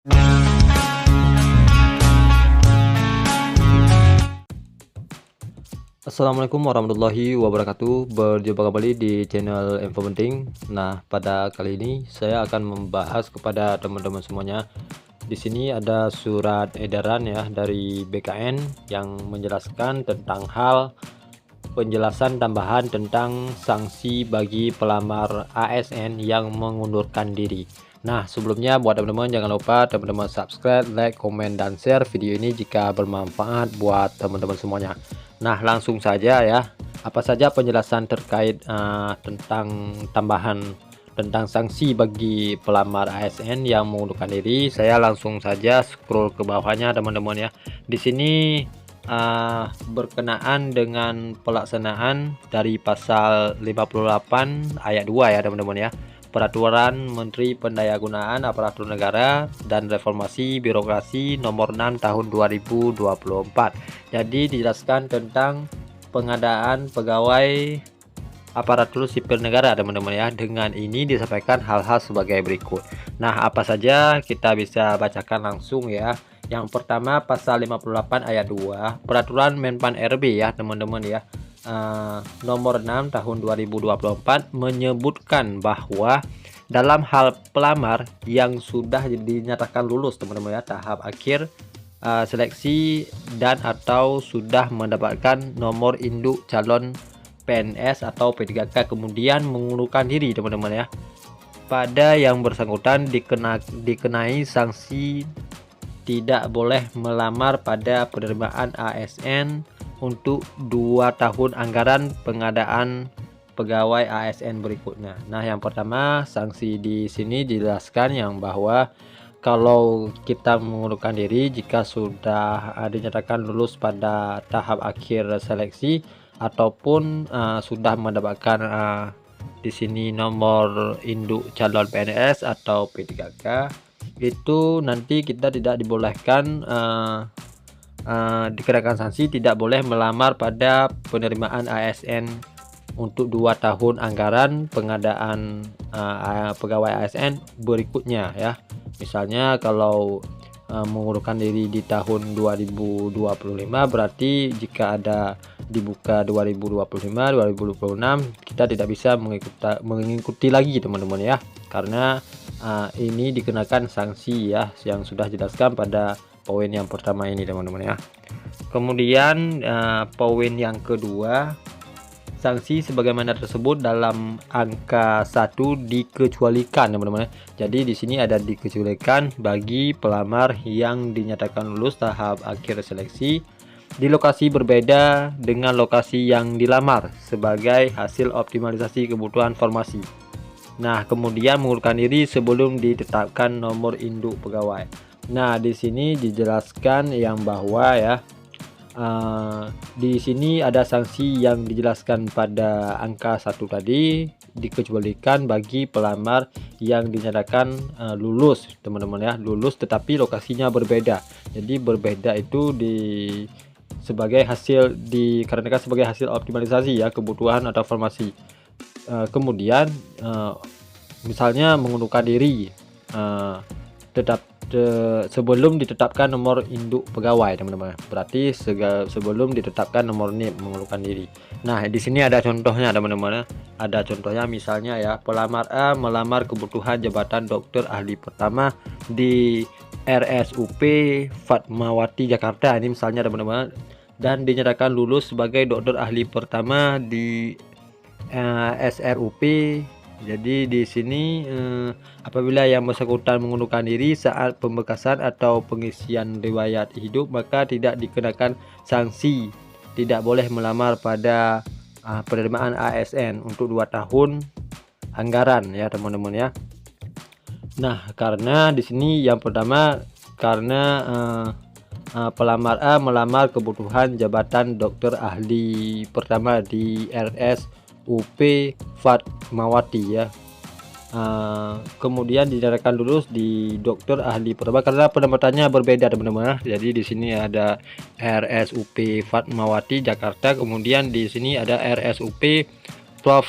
Assalamualaikum warahmatullahi wabarakatuh. Berjumpa kembali di channel Info Penting. Nah, pada kali ini saya akan membahas kepada teman-teman semuanya. Di sini ada surat edaran ya dari BKN yang menjelaskan tentang hal penjelasan tambahan tentang sanksi bagi pelamar ASN yang mengundurkan diri. Nah, sebelumnya buat teman-teman jangan lupa teman-teman subscribe, like, komen, dan share video ini jika bermanfaat buat teman-teman semuanya. Nah, langsung saja ya. Apa saja penjelasan terkait tentang tambahan tentang sanksi bagi pelamar ASN yang mengundurkan diri? Saya langsung saja scroll ke bawahnya teman-teman ya. Di sini berkenaan dengan pelaksanaan dari pasal 58 ayat 2 ya teman-teman ya. Peraturan Menteri Pendayagunaan Aparatur Negara dan Reformasi Birokrasi Nomor 6 Tahun 2024. Jadi dijelaskan tentang pengadaan pegawai aparatur sipil negara teman-teman ya. Dengan ini disampaikan hal-hal sebagai berikut. Nah, apa saja kita bisa bacakan langsung ya. Yang pertama pasal 58 ayat 2 Peraturan Menpan RB ya teman-teman ya. Nomor 6 tahun 2024 menyebutkan bahwa dalam hal pelamar yang sudah dinyatakan lulus teman-teman ya tahap akhir seleksi dan atau sudah mendapatkan nomor induk calon PNS atau P3K kemudian mengundurkan diri teman-teman ya, pada yang bersangkutan dikenai sanksi tidak boleh melamar pada penerimaan ASN untuk 2 tahun anggaran pengadaan pegawai ASN berikutnya. Nah, yang pertama sanksi di sini dijelaskan yang bahwa kalau kita mengundurkan diri jika sudah dinyatakan lulus pada tahap akhir seleksi ataupun sudah mendapatkan di sini nomor induk calon PNS atau P3K, itu nanti kita tidak dibolehkan dikenakan sanksi tidak boleh melamar pada penerimaan ASN untuk 2 tahun anggaran pengadaan pegawai ASN berikutnya ya. Misalnya kalau mengundurkan diri di tahun 2025 berarti jika ada dibuka 2025 2026 kita tidak bisa mengikuti lagi teman-teman ya, karena ini dikenakan sanksi ya yang sudah dijelaskan pada poin yang pertama ini teman-teman ya. Kemudian poin yang kedua, sanksi sebagaimana tersebut dalam angka 1 dikecualikan teman-teman. Jadi di sini ada dikecualikan bagi pelamar yang dinyatakan lulus tahap akhir seleksi di lokasi berbeda dengan lokasi yang dilamar sebagai hasil optimalisasi kebutuhan formasi. Nah, kemudian mengundurkan diri sebelum ditetapkan nomor induk pegawai. Nah, di sini dijelaskan yang bahwa ya di sini ada sanksi yang dijelaskan pada angka 1 tadi dikecualikan bagi pelamar yang dinyatakan lulus teman-teman ya, lulus tetapi lokasinya berbeda. Jadi berbeda itu sebagai hasil dikarenakan sebagai hasil optimalisasi ya kebutuhan atau formasi. Kemudian misalnya mengundurkan diri sebelum ditetapkan nomor induk pegawai teman-teman, berarti sebelum ditetapkan nomor NIP mengundurkan diri. Nah, di sini ada contohnya teman-teman, ada contohnya misalnya ya, pelamar A melamar kebutuhan jabatan dokter ahli pertama di RSUP Fatmawati Jakarta ini misalnya teman-teman, dan dinyatakan lulus sebagai dokter ahli pertama di SRUP. Jadi di sini apabila yang bersangkutan mengundurkan diri saat pembekasan atau pengisian riwayat hidup maka tidak dikenakan sanksi tidak boleh melamar pada penerimaan ASN untuk 2 tahun anggaran ya teman-teman ya. Nah, karena di sini yang pertama karena pelamar A melamar kebutuhan jabatan dokter ahli pertama di RSUP Fatmawati ya. Kemudian dinyatakan lulus di dokter ahli pertama karena penempatannya berbeda teman-teman. Jadi di sini ada RSUP Fatmawati Jakarta, kemudian di sini ada RSUP Prof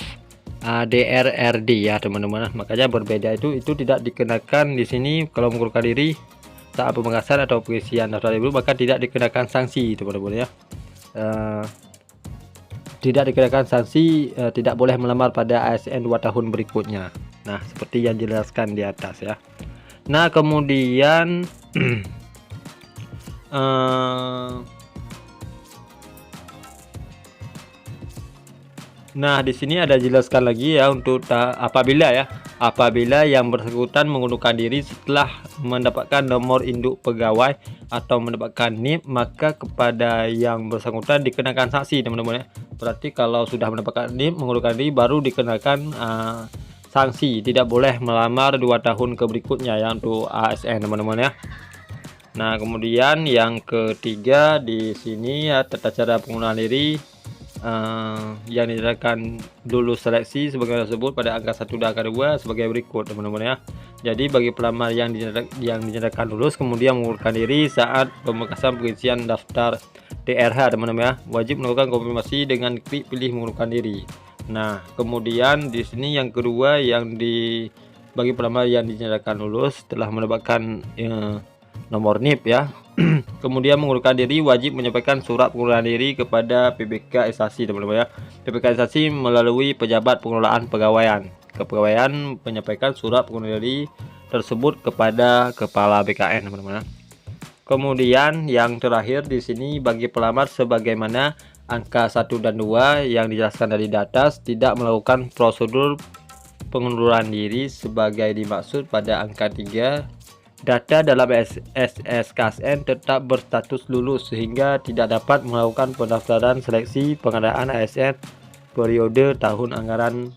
DRRD ya teman-teman. Makanya berbeda itu tidak dikenakan di sini kalau mengundurkan diri saat pemangkasan atau pengisian daftar diri maka tidak dikenakan sanksi teman-teman ya. Tidak dikenakan sanksi, tidak boleh melamar pada ASN 2 tahun berikutnya. Nah, seperti yang dijelaskan di atas ya. Nah, kemudian nah, di sini ada jelaskan lagi ya untuk apabila yang bersangkutan mengundurkan diri setelah mendapatkan nomor induk pegawai atau mendapatkan NIP, maka kepada yang bersangkutan dikenakan sanksi teman-teman ya. Berarti kalau sudah mendapatkan NIP, mengundurkan diri, baru dikenakan sanksi, tidak boleh melamar 2 tahun ke berikutnya ya untuk ASN teman-teman ya. Nah, kemudian yang ketiga di sini ya, tata cara penggunaan diri yang dinyatakan lulus seleksi sebagaimana tersebut pada angka 1 dan angka 2 sebagai berikut teman-teman ya. Jadi bagi pelamar yang dinyatakan lulus kemudian mengundurkan diri saat pemangkasan pengisian daftar DRH teman-teman ya, wajib melakukan konfirmasi dengan klik pilih mengundurkan diri. Nah, kemudian di sini yang kedua bagi pelamar yang dinyatakan lulus setelah mendapatkan nomor NIP ya, kemudian mengundurkan diri wajib menyampaikan surat pengunduran diri kepada PBK Instansi teman-teman ya. PBK Instansi melalui pejabat pengelolaan kepegawaian menyampaikan surat pengunduran diri tersebut kepada kepala BKN teman-teman ya. Kemudian yang terakhir di sini bagi pelamar sebagaimana angka 1 dan 2 yang dijelaskan dari atas, tidak melakukan prosedur pengunduran diri sebagai dimaksud pada angka 3. Data dalam SSKSN tetap berstatus lulus sehingga tidak dapat melakukan pendaftaran seleksi pengadaan ASN periode tahun anggaran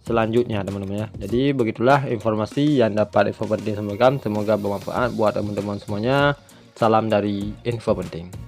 selanjutnya teman-teman ya. Jadi begitulah informasi yang dapat info penting sampaikan, semoga bermanfaat buat teman-teman semuanya. Salam dari Info Penting.